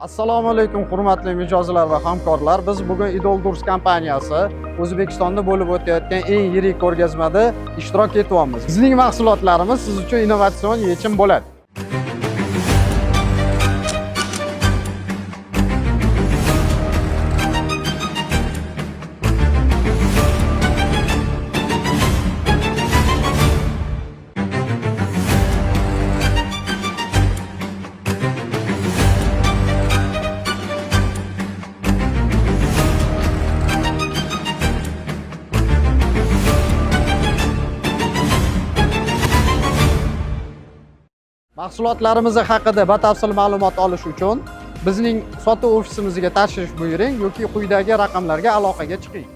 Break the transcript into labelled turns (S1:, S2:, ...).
S1: Assalomu alaykum hurmatli mijozlar va hamkorlar. Biz bugun Idol Tours kompaniyasi O'zbekistonda bo'lib o'tayotgan eng yirik ko'rgazmada ishtirok etyapmiz. Bizning mahsulotlarimiz siz uchun innovatsion yechim bo'ladi. Mahsulotlarimiz haqida batafsil ma'lumot olish uchun bizning sotuv ofisimizga tashrif buyuring yoki quyidagi raqamlarga aloqaga chiqing.